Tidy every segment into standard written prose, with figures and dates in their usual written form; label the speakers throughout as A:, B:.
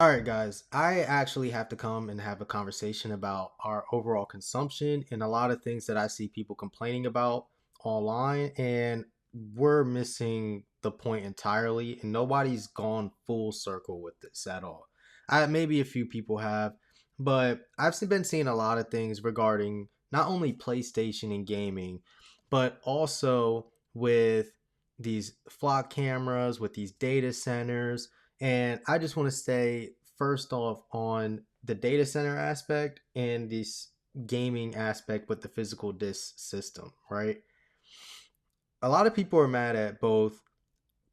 A: All right, guys, I actually have to come and have a conversation about our overall consumption and a lot of things that I see people complaining about online, and we're missing the point entirely, and nobody's gone full circle with this at all. Maybe a few people have, but been seeing a lot of things regarding not only PlayStation and gaming, but also with these flock cameras, with these data centers, and I just want to say, first off, on the data center aspect and this gaming aspect with the physical disc system, right? A lot of people are mad at both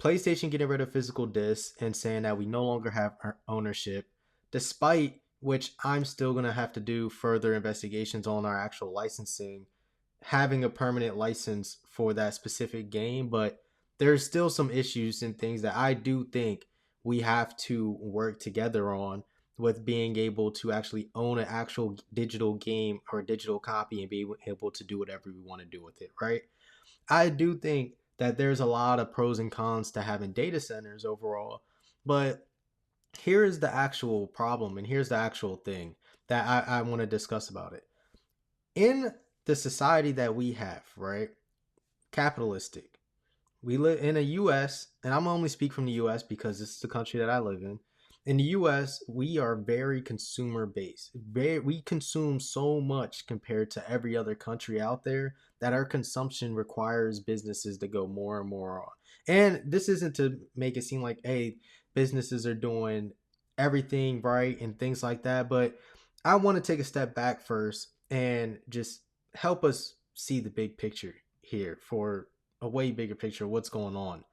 A: PlayStation getting rid of physical discs and saying that we no longer have ownership, despite which I'm still going to have to do further investigations on our actual licensing, having a permanent license for that specific game. But there's still some issues and things that I do think we have to work together on with being able to actually own an actual digital game or a digital copy and be able to do whatever we want to do with it, right? I do think that there's a lot of pros and cons to having data centers overall, but here is the actual problem, and here's the actual thing that I want to discuss about it. In the society that we have, right? Capitalistic. We live in a US, and I'm only speak from the US because this is the country that I live in. In the US, we are very consumer based. We consume so much compared to every other country out there that our consumption requires businesses to go more and more on. And this isn't to make it seem like, hey, businesses are doing everything right and things like that, but I want to take a step back first and just help us see the big picture here for a way bigger picture of what's going on.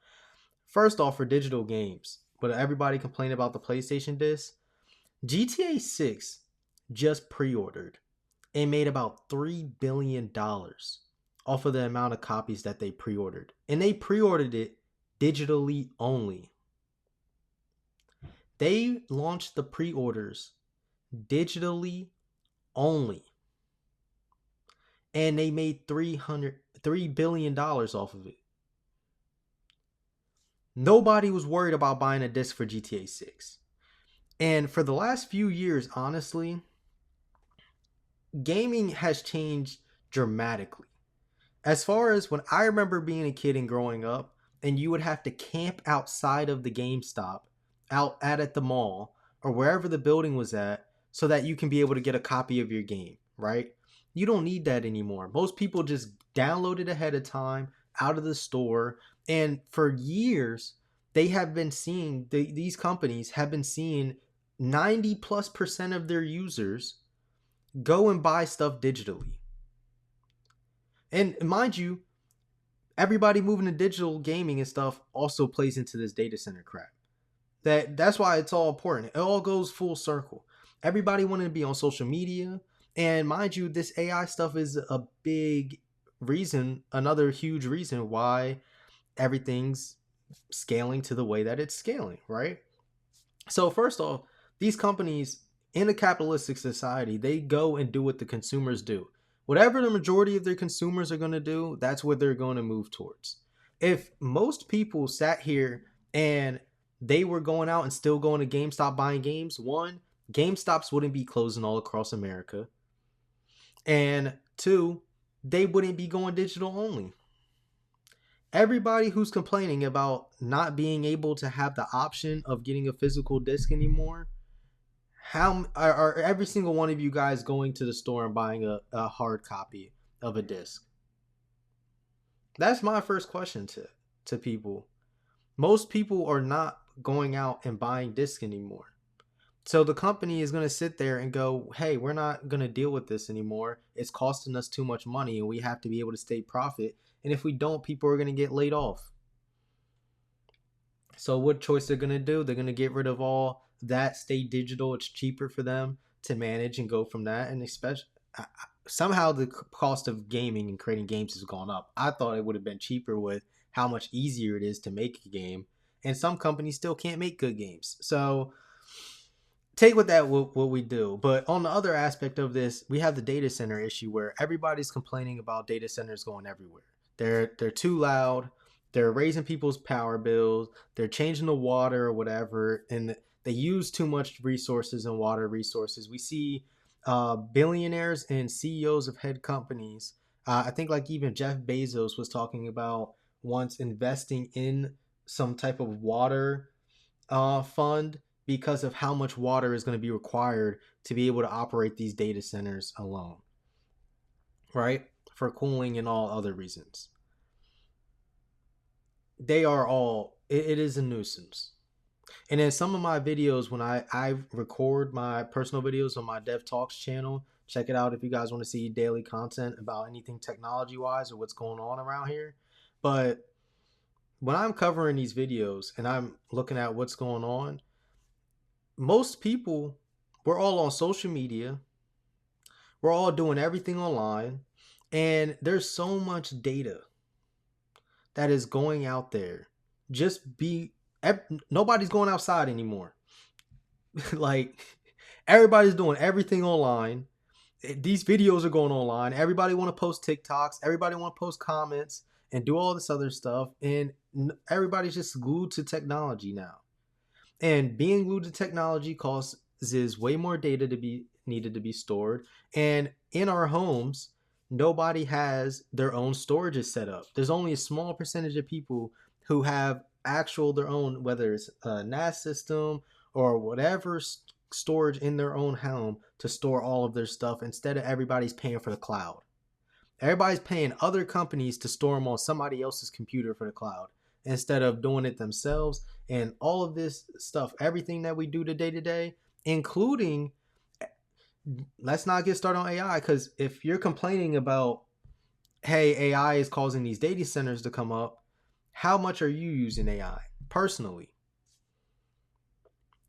A: First off, for digital games, but everybody complained about the PlayStation disc. GTA 6 just pre ordered and made about $3 billion off of the amount of copies that they pre ordered. And they pre ordered it digitally only. They launched the pre orders digitally only. And they made $3 billion off of it. Nobody was worried about buying a disc for GTA 6. And for the last few years, honestly, gaming has changed dramatically. As far as when I remember being a kid and growing up, and you would have to camp outside of the GameStop, out at the mall, or wherever the building was at, so that you can be able to get a copy of your game, right? You don't need that anymore. Most people just download it ahead of time out of the store. And for years, they have been seeing, these companies have been seeing 90+% of their users go and buy stuff digitally. And mind you, everybody moving to digital gaming and stuff also plays into this data center crap. That's why it's all important. It all goes full circle. Everybody wanted to be on social media, and mind you, this AI stuff is a big reason, another huge reason why everything's scaling to the way that it's scaling, right? So first off, these companies in a capitalistic society, they go and do what the consumers do. Whatever the majority of their consumers are going to do, that's what they're going to move towards. If most people sat here and they were going out and still going to GameStop buying games, one, GameStops wouldn't be closing all across America. And two, they wouldn't be going digital only. Everybody who's complaining about not being able to have the option of getting a physical disc anymore, how are every single one of you guys going to the store and buying a hard copy of a disc? That's my first question to people. Most people are not going out and buying discs anymore. So the company is going to sit there and go, hey, we're not going to deal with this anymore. It's costing us too much money and we have to be able to stay profit. And if we don't, people are going to get laid off. So what choice they're going to do? They're going to get rid of all that, stay digital. It's cheaper for them to manage and go from that. And especially somehow the cost of gaming and creating games has gone up. I thought it would have been cheaper with how much easier it is to make a game. And some companies still can't make good games. So take with that what we do. But on the other aspect of this, we have the data center issue where everybody's complaining about data centers going everywhere. They're too loud. They're raising people's power bills. They're changing the water or whatever, and They use too much resources and water resources. We see billionaires and CEOs of head companies. I think like even Jeff Bezos was talking about once investing in some type of water fund because of how much water is going to be required to be able to operate these data centers alone, right? For cooling and all other reasons. They are all, it is a nuisance. And in some of my videos, when I record my personal videos on my Dev Talks channel, check it out if you guys want to see daily content about anything technology wise or what's going on around here. But when I'm covering these videos and I'm looking at what's going on, most people, we're all on social media, we're all doing everything online, and there's so much data that is going out there. Just be, nobody's going outside anymore. Like, everybody's doing everything online. These videos are going online. Everybody want to post TikToks. Everybody want to post comments and do all this other stuff. And everybody's just glued to technology now. And being glued to technology causes way more data to be needed to be stored. And in our homes, nobody has their own storages set up. There's only a small percentage of people who have actual their own, whether it's a NAS system or whatever storage in their own home to store all of their stuff, instead of everybody's paying for the cloud. Everybody's paying other companies to store them on somebody else's computer for the cloud instead of doing it themselves. And all of this stuff, everything that we do to day, including, let's not get started on AI, because if you're complaining about, hey, AI is causing these data centers to come up, how much are you using AI personally?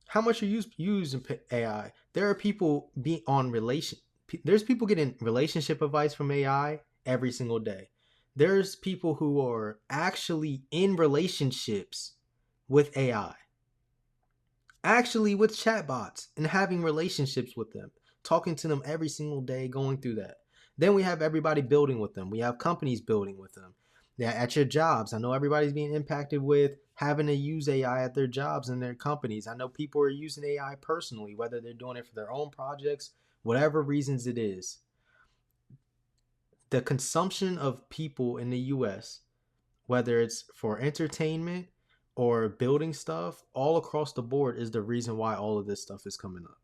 A: How much are you using AI? There are people being on relation. There's people getting relationship advice from AI every single day. There's people who are actually in relationships with AI, actually with chatbots and having relationships with them, talking to them every single day, going through that. Then we have everybody building with them. We have companies building with them. Yeah, at your jobs, I know everybody's being impacted with having to use AI at their jobs and their companies. I know people are using AI personally, whether they're doing it for their own projects, whatever reasons it is. The consumption of people in the US, whether it's for entertainment or building stuff, all across the board is the reason why all of this stuff is coming up.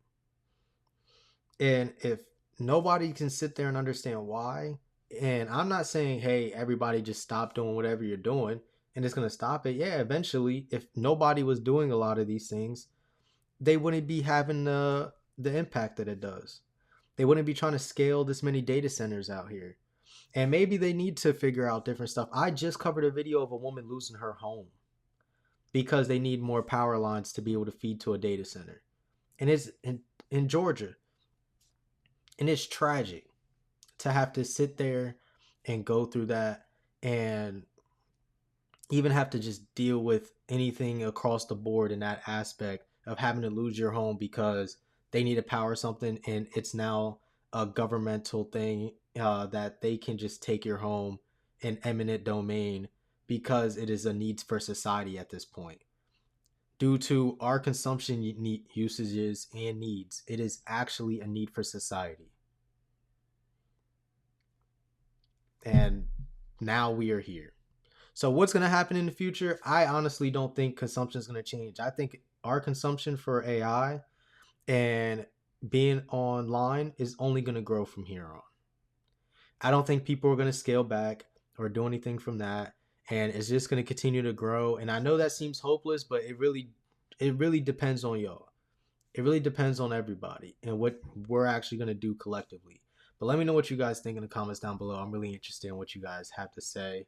A: And if nobody can sit there and understand why, and I'm not saying, hey, everybody just stop doing whatever you're doing and it's going to stop it. Yeah, eventually, if nobody was doing a lot of these things, they wouldn't be having the impact that it does. They wouldn't be trying to scale this many data centers out here. And maybe they need to figure out different stuff. I just covered a video of a woman losing her home because they need more power lines to be able to feed to a data center. And it's in Georgia. And it's tragic to have to sit there and go through that and even have to just deal with anything across the board in that aspect of having to lose your home because they need to power something and it's now a governmental thing that they can just take your home in eminent domain because it is a need for society at this point. Due to our consumption usages and needs, it is actually a need for society. And now we are here. So what's going to happen in the future? I honestly don't think consumption is going to change. I think our consumption for AI and being online is only going to grow from here on. I don't think people are going to scale back or do anything from that, and it's just going to continue to grow. And I know that seems hopeless, but it really depends on y'all. It really depends on everybody and what we're actually going to do collectively. But let me know what you guys think in the comments down below. I'm really interested in what you guys have to say.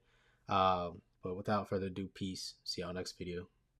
A: But without further ado, peace. See y'all next video.